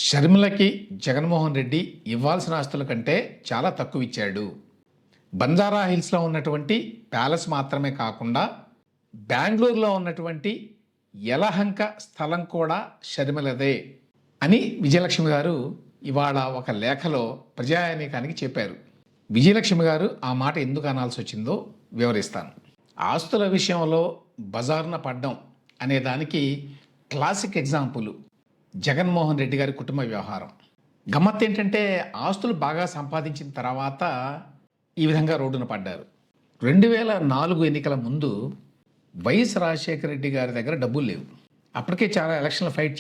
షర్మిలకి జగన్మోహన్ రెడ్డి ఇవ్వాల్సిన ఆస్తుల కంటే చాలా తక్కువ ఇచ్చాడు. బంజారా హిల్స్లో ఉన్నటువంటి ప్యాలెస్ మాత్రమే కాకుండా బెంగళూరులో ఉన్నటువంటి యలహంక స్థలం కూడా షర్మిలదే అని విజయలక్ష్మి గారు ఇవాళ ఒక లేఖలో ప్రజానీకానికి చెప్పారు. విజయలక్ష్మి గారు ఆ మాట ఎందుకు అనాల్సి వచ్చిందో వివరిస్తాను. ఆస్తుల విషయంలో బజారున పడ్డం అనే దానికి క్లాసిక్ ఎగ్జాంపుల్ జగన్మోహన్ రెడ్డి గారి కుటుంబ వ్యవహారం. గమ్మత్తు ఏంటంటే ఆస్తులు బాగా సంపాదించిన తర్వాత ఈ విధంగా రోడ్డున పడ్డారు. 2004 ఎన్నికల ముందు వైఎస్ రాజశేఖర రెడ్డి గారి దగ్గర డబ్బులు లేవు. అప్పటికే చాలా ఎలక్షన్లు ఫైట్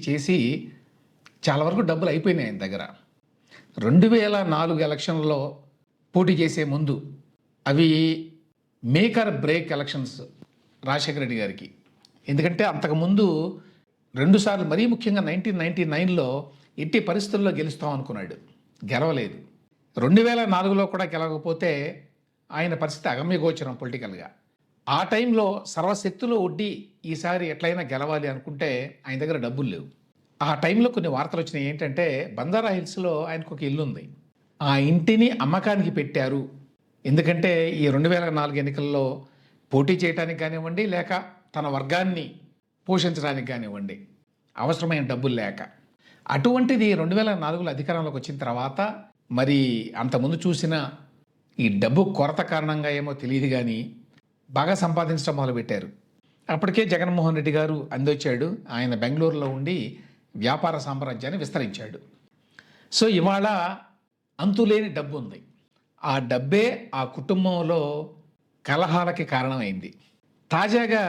చేసి చాలా వరకు డబ్బులు అయిపోయినాయి ఆయన దగ్గర. 2004 ఎలక్షన్లలో పోటీ చేసే ముందు అవి maker break elections Rajasekhara Reddy గారికి. ఎందుకంటే అంతకుముందు 2 సార్లు, మరీ ముఖ్యంగా 1999లో ఎట్టి పరిస్థితుల్లో గెలుస్తాం అనుకున్నాడు, గెలవలేదు. 2004లో కూడా గెలవకపోతే ఆయన పరిస్థితి అగమ్యగోచరం పొలిటికల్గా. ఆ టైంలో సర్వశక్తులు ఒడ్డి ఈసారి ఎట్లయినా గెలవాలి అనుకుంటే ఆయన దగ్గర డబ్బులు లేవు. ఆ టైంలో కొన్ని వార్తలు వచ్చినాయి. ఏంటంటే బంజారా హిల్స్లో ఆయనకు ఒక ఇల్లు ఉంది, ఆ ఇంటిని అమ్మకానికి పెట్టారు. ఎందుకంటే ఈ 2004 ఎన్నికల్లో పోటీ చేయడానికి కానివ్వండి, లేక తన వర్గాన్ని పోషించడానికి కానివ్వండి, అవసరమైన డబ్బులు లేక. అటువంటిది 2004లో అధికారంలోకి వచ్చిన తర్వాత మరి అంతకుముందు చూసిన ఈ డబ్బు కొరత కారణంగా ఏమో తెలియదు కానీ బాగా సంపాదించడం మొదలుపెట్టారు. అప్పటికే జగన్మోహన్ రెడ్డి గారు అందొచ్చాడు. ఆయన బెంగళూరులో ఉండి వ్యాపార సామ్రాజ్యాన్ని విస్తరించాడు. సో ఇవాళ అంతులేని డబ్బు ఉంది. ఆ డబ్బే ఆ కుటుంబంలో కలహాలకి కారణమైంది. తాజాగా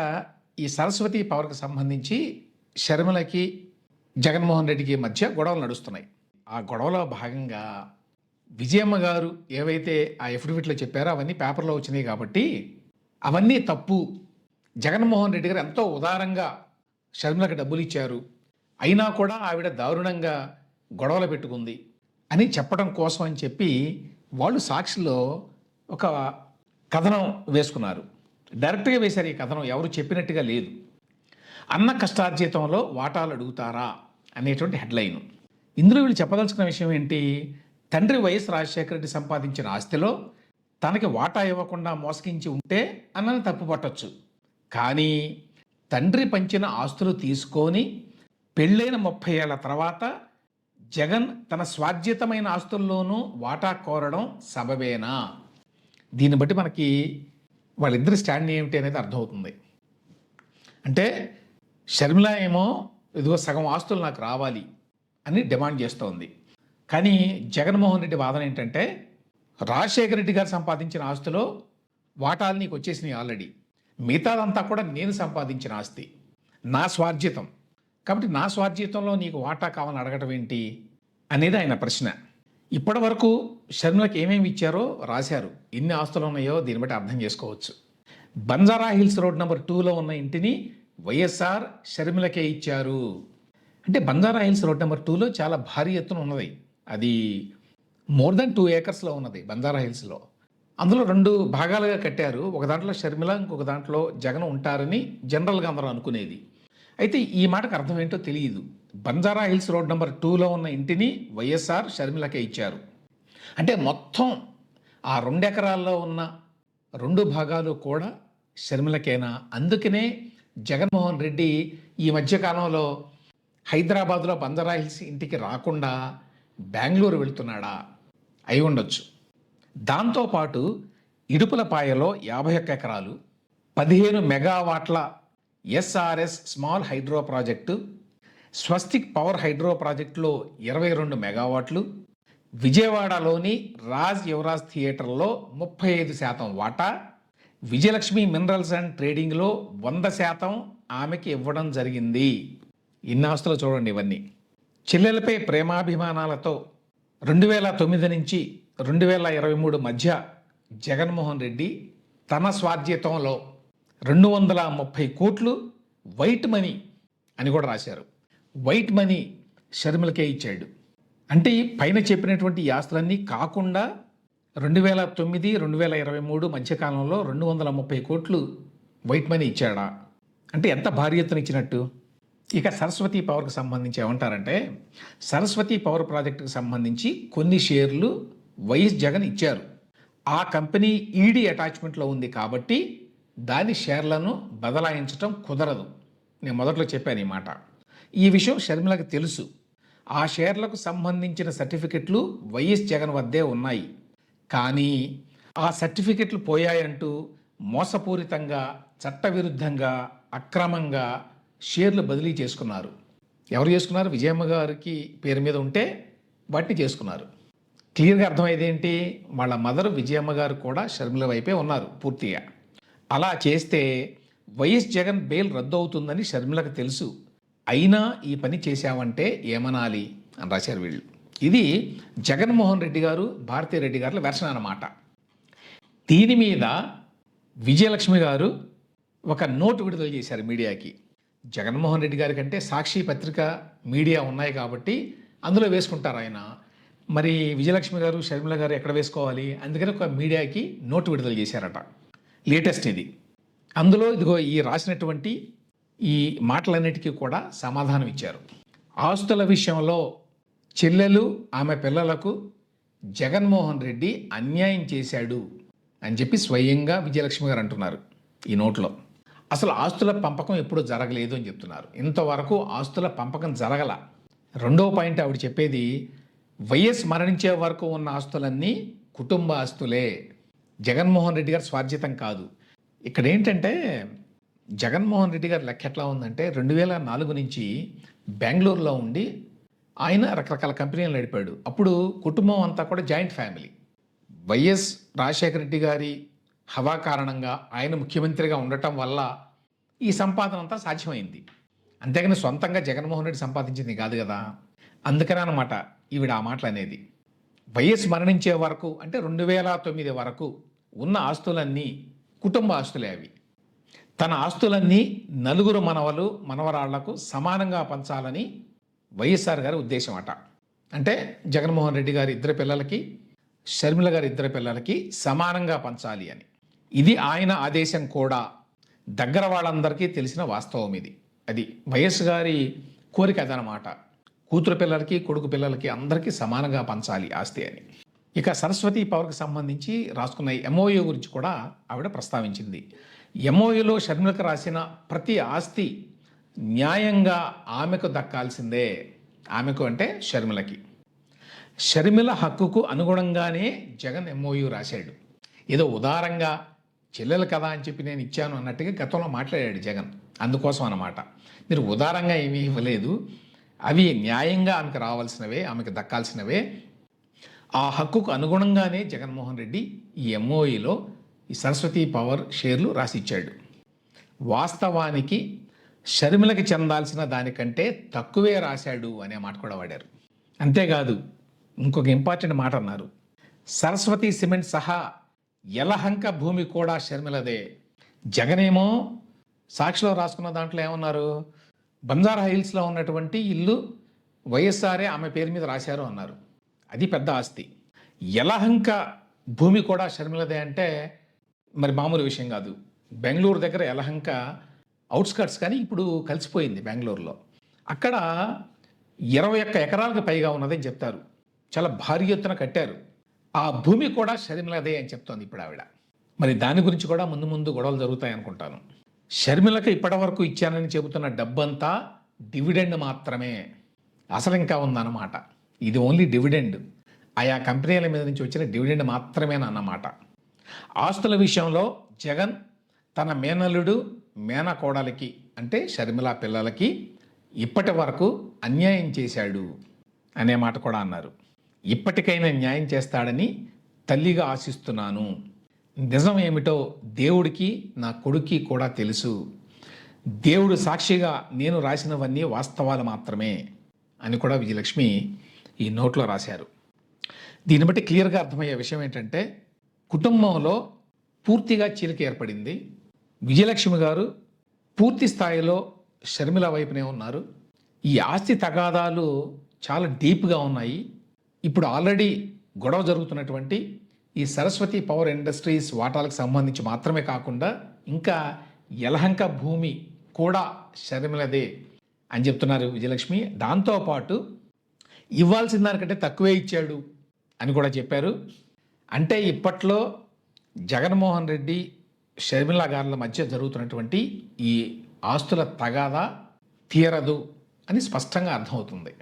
ఈ సరస్వతి పవర్కి సంబంధించి షర్మిలకి జగన్మోహన్ రెడ్డికి మధ్య గొడవలు నడుస్తున్నాయి. ఆ గొడవలో భాగంగా విజయమ్మ గారు ఏవైతే ఆ ఎఫిడవిట్లో చెప్పారో అవన్నీ పేపర్లో వచ్చినాయి కాబట్టి అవన్నీ తప్పు. జగన్మోహన్ రెడ్డి గారు ఎంతో ఉదారంగా షర్మిలకి డబ్బులు ఇచ్చారు, అయినా కూడా ఆవిడ దారుణంగా గొడవలు పెట్టుకుంది అని చెప్పడం కోసం అని చెప్పి వాళ్ళు సాక్షిలో ఒక కథనం వేసుకున్నారు. డైరెక్ట్గా వేశారు ఈ కథనం, ఎవరు చెప్పినట్టుగా లేదు. అన్న కష్టార్జితంలో వాటాలు అడుగుతారా అనేటువంటి హెడ్లైన్. ఇందులో వీళ్ళు చెప్పదలుచుకున్న విషయం ఏంటి? తండ్రి వైఎస్ రాజశేఖర రెడ్డి సంపాదించిన ఆస్తిలో తనకి వాటా ఇవ్వకుండా మోసగించి ఉంటే అన్నని తప్పు పట్టొచ్చు. కానీ తండ్రి పంచిన ఆస్తులు తీసుకొని పెళ్ళైన 30 ఏళ్ల తర్వాత జగన్ తన స్వార్జితమైన ఆస్తుల్లోనూ వాటా కోరడం సబబేనా? దీన్ని బట్టి మనకి వాళ్ళిద్దరి స్టాండ్ ఏమిటి అనేది అర్థమవుతుంది. అంటే షర్మిల ఏమో ఇదిగో సగం ఆస్తులు నాకు రావాలి అని డిమాండ్ చేస్తోంది. కానీ జగన్మోహన్ రెడ్డి వాదన ఏంటంటే రాజశేఖర రెడ్డి గారు సంపాదించిన ఆస్తిలో వాటాలు నీకు వచ్చేసినాయి ఆల్రెడీ, మిగతాదంతా కూడా నేను సంపాదించిన ఆస్తి, నా స్వార్జితం. కాబట్టి నా స్వార్జితంలో నీకు వాటా కావాలని అడగటం ఏంటి అనేది ఆయన ప్రశ్న. ఇప్పటి వరకు షర్మిలకి ఏమేమి ఇచ్చారో రాశారు. ఎన్ని ఆస్తులు ఉన్నాయో దీన్ని బట్టి అర్థం చేసుకోవచ్చు. బంజారా హిల్స్ రోడ్ నెంబర్ 2లో ఉన్న ఇంటిని వైఎస్ఆర్ షర్మిలకే ఇచ్చారు. అంటే బంజారా హిల్స్ రోడ్ నెంబర్ 2లో చాలా భారీ ఎత్తున ఉన్నది. అది మోర్ దెన్ 2 ఏకర్స్లో ఉన్నది బంజారా హిల్స్లో. అందులో 2 భాగాలుగా కట్టారు. ఒక దాంట్లో షర్మిల, ఇంకొక దాంట్లో జగన్ ఉంటారని జనరల్గా అందరూ అనుకునేది. అయితే ఈ మాటకు అర్థం ఏంటో తెలియదు. బంజారా హిల్స్ రోడ్ నెంబర్ 2లో ఉన్న ఇంటిని వైఎస్ఆర్ షర్మిలకే ఇచ్చారు అంటే మొత్తం ఆ 2 ఎకరాల్లో ఉన్న 2 భాగాలు కూడా షర్మిలకేనా? అందుకనే జగన్మోహన్ రెడ్డి ఈ మధ్యకాలంలో హైదరాబాద్లో బంజారా హిల్స్ ఇంటికి రాకుండా బెంగళూరు వెళుతున్నాడా? అయి ఉండొచ్చు. దాంతోపాటు ఇడుపులపాయలో 51 ఎకరాలు, 15 మెగావాట్ల ఎస్ఆర్ఎస్ స్మాల్ హైడ్రో ప్రాజెక్టు, స్వస్తిక్ పవర్ హైడ్రో ప్రాజెక్టులో 22 మెగావాట్లు, విజయవాడలోని రాజ్ యువరాజ్ థియేటర్లో 35% వాటా, విజయలక్ష్మి మినరల్స్ అండ్ ట్రేడింగ్లో 100% ఆమెకి ఇవ్వడం జరిగింది. ఇన్ని ఆస్తులు చూడండి ఇవన్నీ. చెల్లెలపై ప్రేమాభిమానాలతో 2009 నుంచి 2023 మధ్య జగన్మోహన్ రెడ్డి తన స్వార్జితంలో 230 కోట్లు వైట్ మనీ అని కూడా రాశారు. వైట్ మనీ షర్మిలకే ఇచ్చాడు. అంటే పైన చెప్పినటువంటి ఈ ఆస్తులన్నీ కాకుండా 2009, 2023 మధ్యకాలంలో 230 కోట్లు వైట్ మనీ ఇచ్చాడా? అంటే ఎంత భారీ ఎత్తున ఇచ్చినట్టు? ఇక సరస్వతి పవర్కి సంబంధించి ఏమంటారంటే, సరస్వతి పవర్ ప్రాజెక్టుకు సంబంధించి కొన్ని షేర్లు వైఎస్ జగన్ ఇచ్చారు. ఆ కంపెనీ ఈడీ అటాచ్మెంట్లో ఉంది కాబట్టి దాని షేర్లను బదలాయించడం కుదరదు. నేను మొదట్లో చెప్పాను ఈ మాట. ఈ విషయం షర్మిలకు తెలుసు. ఆ షేర్లకు సంబంధించిన సర్టిఫికెట్లు వైఎస్ జగన్ వద్దే ఉన్నాయి. కానీ ఆ సర్టిఫికెట్లు పోయాయంటూ మోసపూరితంగా, చట్టవిరుద్ధంగా, అక్రమంగా షేర్లు బదిలీ చేసుకున్నారు. ఎవరు చేసుకున్నారు? విజయమ్మ గారికి పేరు మీద ఉంటే వాటిని చేసుకున్నారు. క్లియర్గా అర్థమయ్యేది ఏంటి? వాళ్ళ మదర్ విజయమ్మ గారు కూడా షర్మిల వైపే ఉన్నారు పూర్తిగా. అలా చేస్తే వైఎస్ జగన్ బెయిల్ రద్దు అవుతుందని షర్మిలకు తెలుసు. అయినా ఈ పని చేశావంటే ఏమనాలి అని రాశారు వీళ్ళు. ఇది జగన్మోహన్ రెడ్డి గారు, భారతీరెడ్డి గారుల వెర్షన్ అన్నమాట. దీని మీద విజయలక్ష్మి గారు ఒక నోటు విడుదల చేశారు మీడియాకి. జగన్మోహన్ రెడ్డి గారి కంటే సాక్షి పత్రిక, మీడియా ఉన్నాయి కాబట్టి అందులో వేసుకుంటారు ఆయన. మరి విజయలక్ష్మి గారు, షర్మిల గారు ఎక్కడ వేసుకోవాలి? అందుకని ఒక మీడియాకి నోటు విడుదల చేశారట. లేటెస్ట్ ఇది. అందులో ఇదిగో ఈ రాసినటువంటి ఈ మాటలన్నిటికీ కూడా సమాధానం ఇచ్చారు. ఆస్తుల విషయంలో చెల్లెలు, ఆమె పిల్లలకు జగన్మోహన్ రెడ్డి అన్యాయం చేశాడు అని చెప్పి స్వయంగా విజయలక్ష్మి గారు అంటున్నారు ఈ నోట్లో. అసలు ఆస్తుల పంపకం ఎప్పుడూ జరగలేదు అని చెప్తున్నారు. ఇంతవరకు ఆస్తుల పంపకం జరగల. రెండో పాయింట్ ఆవిడ చెప్పేది, వైఎస్ మరణించే వరకు ఉన్న ఆస్తులన్నీ కుటుంబ ఆస్తులే, జగన్మోహన్ రెడ్డి గారు స్వార్జితం కాదు. ఇక్కడ ఏంటంటే జగన్మోహన్ రెడ్డి గారి లెక్క ఎట్లా ఉందంటే 2004 నుంచి బెంగళూరులో ఉండి ఆయన రకరకాల కంపెనీలు నడిపాడు. అప్పుడు కుటుంబం అంతా కూడా joint family. YS Rajasekhara Reddy గారి హవా కారణంగా ఆయన ముఖ్యమంత్రిగా ఉండటం వల్ల ఈ సంపాదన అంతా సాధ్యమైంది. అంతేగాని సొంతంగా జగన్మోహన్ రెడ్డి సంపాదించింది కాదు కదా. అందుకనే అన్నమాట ఈవిడ ఆ మాటలు అనేది. వైఎస్ మరణించే వరకు అంటే 2009 వరకు ఉన్న ఆస్తులన్నీ కుటుంబ ఆస్తులే అవి. తన ఆస్తులన్నీ నలుగురు మనవలు, మనవరాళ్లకు సమానంగా పంచాలని వైఎస్ఆర్ గారి ఉద్దేశం అట. అంటే జగన్మోహన్ రెడ్డి గారి ఇద్దరు పిల్లలకి, షర్మిల గారి ఇద్దరు పిల్లలకి సమానంగా పంచాలి అని. ఇది ఆయన ఆదేశం కూడా. దగ్గర వాళ్ళందరికీ తెలిసిన వాస్తవం ఇది. అది వైఎస్ గారి కోరిక అదనమాట. కూతురు పిల్లలకి, కొడుకు పిల్లలకి అందరికీ సమానంగా పంచాలి ఆస్తి అని. ఇక సరస్వతి పవర్కి సంబంధించి రాసుకున్న ఎంఓయూ గురించి కూడా ఆవిడ ప్రస్తావించింది. ఎంఓయూలో షర్మిలకు రాసిన ప్రతి ఆస్తి న్యాయంగా ఆమెకు దక్కాల్సిందే. ఆమెకు అంటే షర్మిలకి. షర్మిల హక్కుకు అనుగుణంగానే జగన్ ఎంఓయూ రాశాడు. ఏదో ఉదారంగా చెల్లెలు కదా అని చెప్పి నేను ఇచ్చాను అన్నట్టుగా గతంలో మాట్లాడాడు జగన్. అందుకోసం అన్నమాట. మీరు ఉదారంగా ఏమీ ఇవ్వలేదు, అవి న్యాయంగా ఆమెకు రావాల్సినవే, ఆమెకు దక్కాల్సినవే. ఆ హక్కుకు అనుగుణంగానే జగన్మోహన్ రెడ్డి ఈ ఎంఓఈలో ఈ సరస్వతి పవర్ షేర్లు రాసిచ్చాడు. వాస్తవానికి షర్మిలకి చెందాల్సిన దానికంటే తక్కువే రాశాడు అనే మాట కూడా వాడారు. అంతేకాదు ఇంకొక ఇంపార్టెంట్ మాట అన్నారు. సరస్వతి సిమెంట్ సహా యలహంక భూమి కూడా షర్మిలదే. జగనేమో సాక్షిలో రాసుకున్న దాంట్లో ఏమన్నారు? బంజారా హిల్స్లో ఉన్నటువంటి ఇల్లు వైఎస్ఆర్ఏ ఆమె పేరు మీద రాశారు అన్నారు. అది పెద్ద ఆస్తి. యలహంక భూమి కూడా షర్మిలదే అంటే మరి మామూలు విషయం కాదు. బెంగళూరు దగ్గర యలహంక అవుట్స్కట్స్, కానీ ఇప్పుడు కలిసిపోయింది బెంగళూరులో. అక్కడ 21 ఎకరాలకు పైగా ఉన్నదని చెప్తారు. చాలా భారీ ఎత్తున కట్టారు. ఆ భూమి కూడా షర్మిలదే అని చెప్తోంది ఇప్పుడు ఆవిడ. మరి దాని గురించి కూడా ముందు ముందు గొడవలు జరుగుతాయి అనుకుంటాను. షర్మిలకు ఇప్పటివరకు ఇచ్చానని చెబుతున్న డబ్బంతా డివిడెండ్ మాత్రమే. అసలు ఇంకా ఉందన్నమాట. ఇది ఓన్లీ డివిడెండ్. ఆయా కంపెనీల మీద నుంచి వచ్చిన డివిడెండ్ మాత్రమేనన్నమాట. ఆస్తుల విషయంలో జగన్ తన మేనల్లుడు, మేనకోడలికి అంటే షర్మిల పిల్లలకి ఇప్పటి వరకు అన్యాయం చేశాడు అనే మాట కూడా అన్నారు. ఇప్పటికైనా న్యాయం చేస్తాడని తల్లిగా ఆశిస్తున్నాను. నిజం ఏమిటో దేవుడికి, నా కొడుక్కి కూడా తెలుసు. దేవుడు సాక్షిగా నేను రాసినవన్నీ వాస్తవాలు మాత్రమే అని కూడా విజయలక్ష్మి ఈ నోట్లో రాశారు. దీన్ని బట్టి క్లియర్గా అర్థమయ్యే విషయం ఏంటంటే కుటుంబంలో పూర్తిగా చీలిక ఏర్పడింది. విజయలక్ష్మి గారు పూర్తి స్థాయిలో షర్మిల వైపునే ఉన్నారు. ఈ ఆస్తి తగాదాలు చాలా డీప్గా ఉన్నాయి. ఇప్పుడు ఆల్రెడీ గొడవ జరుగుతున్నటువంటి ఈ సరస్వతి పవర్ ఇండస్ట్రీస్ వాటాలకు సంబంధించి మాత్రమే కాకుండా ఇంకా యలహంక భూమి కూడా షర్మిలదే అని చెప్తున్నారు విజయలక్ష్మి. దాంతోపాటు ఇవ్వాల్సిన దానికంటే తక్కువే ఇచ్చాడు అని కూడా చెప్పారు. అంటే ఇప్పట్లో జగన్మోహన్ రెడ్డి షర్మిల గారుల మధ్య జరుగుతున్నటువంటి ఈ ఆస్తుల తగాదా తీరదు అని స్పష్టంగా అర్థమవుతుంది.